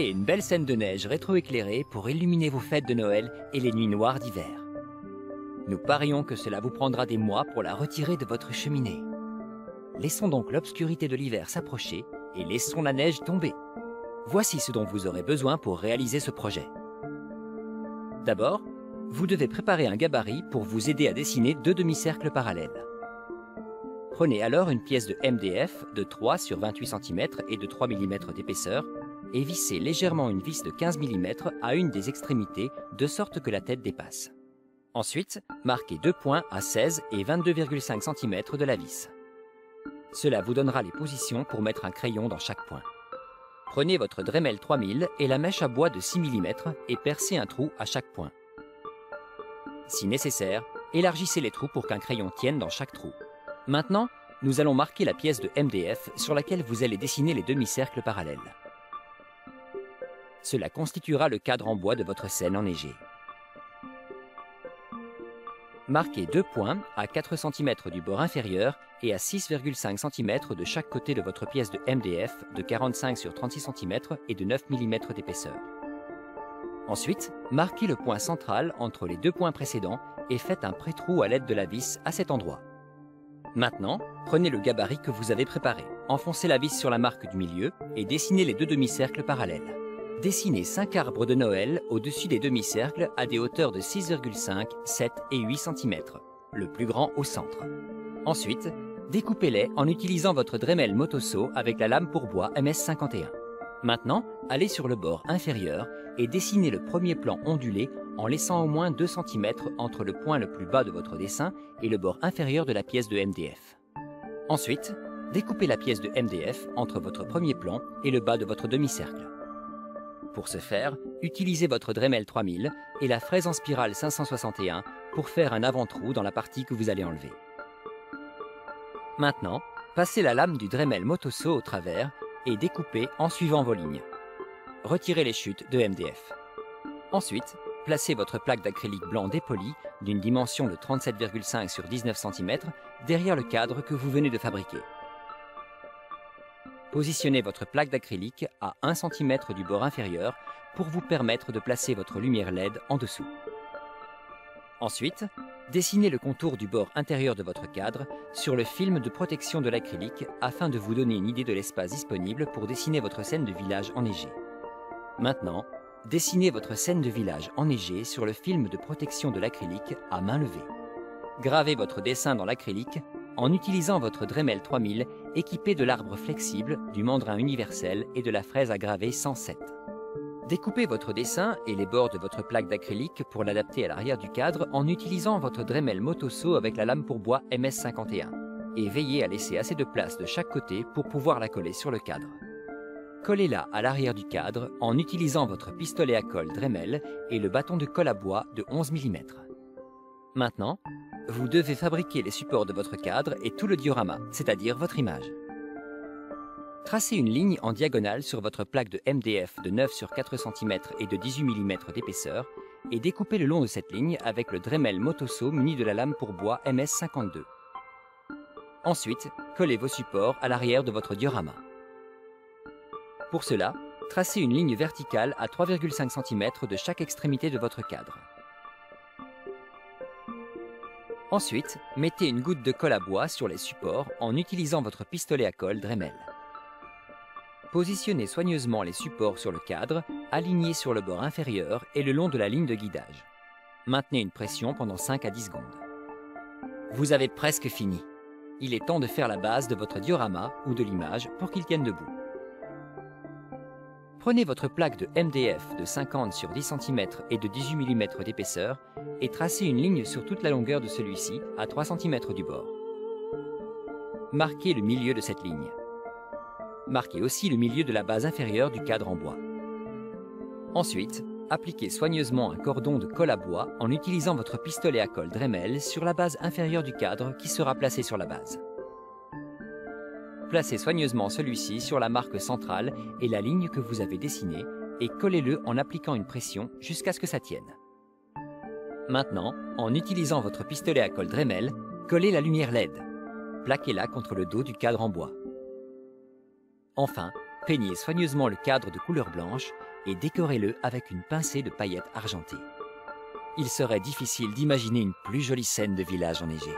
Créez une belle scène de neige rétroéclairée pour illuminer vos fêtes de Noël et les nuits noires d'hiver. Nous parions que cela vous prendra des mois pour la retirer de votre cheminée. Laissons donc l'obscurité de l'hiver s'approcher et laissons la neige tomber. Voici ce dont vous aurez besoin pour réaliser ce projet. D'abord, vous devez préparer un gabarit pour vous aider à dessiner 2 demi-cercles parallèles. Prenez alors une pièce de MDF de 3 sur 28 cm et de 3 mm d'épaisseur et vissez légèrement une vis de 15 mm à une des extrémités de sorte que la tête dépasse. Ensuite, marquez 2 points à 16 et 22,5 cm de la vis. Cela vous donnera les positions pour mettre un crayon dans chaque point. Prenez votre Dremel 3000 et la mèche à bois de 6 mm et percez un trou à chaque point. Si nécessaire, élargissez les trous pour qu'un crayon tienne dans chaque trou. Maintenant, nous allons marquer la pièce de MDF sur laquelle vous allez dessiner les demi-cercles parallèles. Cela constituera le cadre en bois de votre scène enneigée. Marquez 2 points à 4 cm du bord inférieur et à 6,5 cm de chaque côté de votre pièce de MDF de 45 sur 36 cm et de 9 mm d'épaisseur. Ensuite, marquez le point central entre les 2 points précédents et faites un pré-trou à l'aide de la vis à cet endroit. Maintenant, prenez le gabarit que vous avez préparé, enfoncez la vis sur la marque du milieu et dessinez les 2 demi-cercles parallèles. Dessinez 5 arbres de Noël au-dessus des demi-cercles à des hauteurs de 6,5, 7 et 8 cm, le plus grand au centre. Ensuite, découpez-les en utilisant votre Dremel Motosaw avec la lame pour bois MS51. Maintenant, allez sur le bord inférieur et dessinez le premier plan ondulé en laissant au moins 2 cm entre le point le plus bas de votre dessin et le bord inférieur de la pièce de MDF. Ensuite, découpez la pièce de MDF entre votre premier plan et le bas de votre demi-cercle. Pour ce faire, utilisez votre Dremel 3000 et la fraise en spirale 561 pour faire un avant-trou dans la partie que vous allez enlever. Maintenant, passez la lame du Dremel Motosaw au travers et découpez en suivant vos lignes. Retirez les chutes de MDF. Ensuite, placez votre plaque d'acrylique blanc dépolie d'une dimension de 37,5 sur 19 cm derrière le cadre que vous venez de fabriquer. Positionnez votre plaque d'acrylique à 1 cm du bord inférieur pour vous permettre de placer votre lumière LED en dessous. Ensuite, dessinez le contour du bord intérieur de votre cadre sur le film de protection de l'acrylique afin de vous donner une idée de l'espace disponible pour dessiner votre scène de village enneigée. Maintenant, dessinez votre scène de village enneigée sur le film de protection de l'acrylique à main levée. Gravez votre dessin dans l'acrylique en utilisant votre Dremel 3000 équipé de l'arbre flexible, du mandrin universel et de la fraise à graver 107. Découpez votre dessin et les bords de votre plaque d'acrylique pour l'adapter à l'arrière du cadre en utilisant votre Dremel Motosaw avec la lame pour bois MS51 et veillez à laisser assez de place de chaque côté pour pouvoir la coller sur le cadre. Collez-la à l'arrière du cadre en utilisant votre pistolet à colle Dremel et le bâton de colle à bois de 11 mm. Maintenant, vous devez fabriquer les supports de votre cadre et tout le diorama, c'est-à-dire votre image. Tracez une ligne en diagonale sur votre plaque de MDF de 9 sur 4 cm et de 18 mm d'épaisseur et découpez le long de cette ligne avec le Dremel Motosaw muni de la lame pour bois MS52. Ensuite, collez vos supports à l'arrière de votre diorama. Pour cela, tracez une ligne verticale à 3,5 cm de chaque extrémité de votre cadre. Ensuite, mettez une goutte de colle à bois sur les supports en utilisant votre pistolet à colle Dremel. Positionnez soigneusement les supports sur le cadre, alignés sur le bord inférieur et le long de la ligne de guidage. Maintenez une pression pendant 5 à 10 secondes. Vous avez presque fini. Il est temps de faire la base de votre diorama ou de l'image pour qu'il tienne debout. Prenez votre plaque de MDF de 50 sur 10 cm et de 18 mm d'épaisseur et tracez une ligne sur toute la longueur de celui-ci à 3 cm du bord. Marquez le milieu de cette ligne. Marquez aussi le milieu de la base inférieure du cadre en bois. Ensuite, appliquez soigneusement un cordon de colle à bois en utilisant votre pistolet à colle Dremel sur la base inférieure du cadre qui sera placé sur la base. Placez soigneusement celui-ci sur la marque centrale et la ligne que vous avez dessinée et collez-le en appliquant une pression jusqu'à ce que ça tienne. Maintenant, en utilisant votre pistolet à colle Dremel, collez la lumière LED. Plaquez-la contre le dos du cadre en bois. Enfin, peignez soigneusement le cadre de couleur blanche et décorez-le avec une pincée de paillettes argentées. Il serait difficile d'imaginer une plus jolie scène de village enneigé.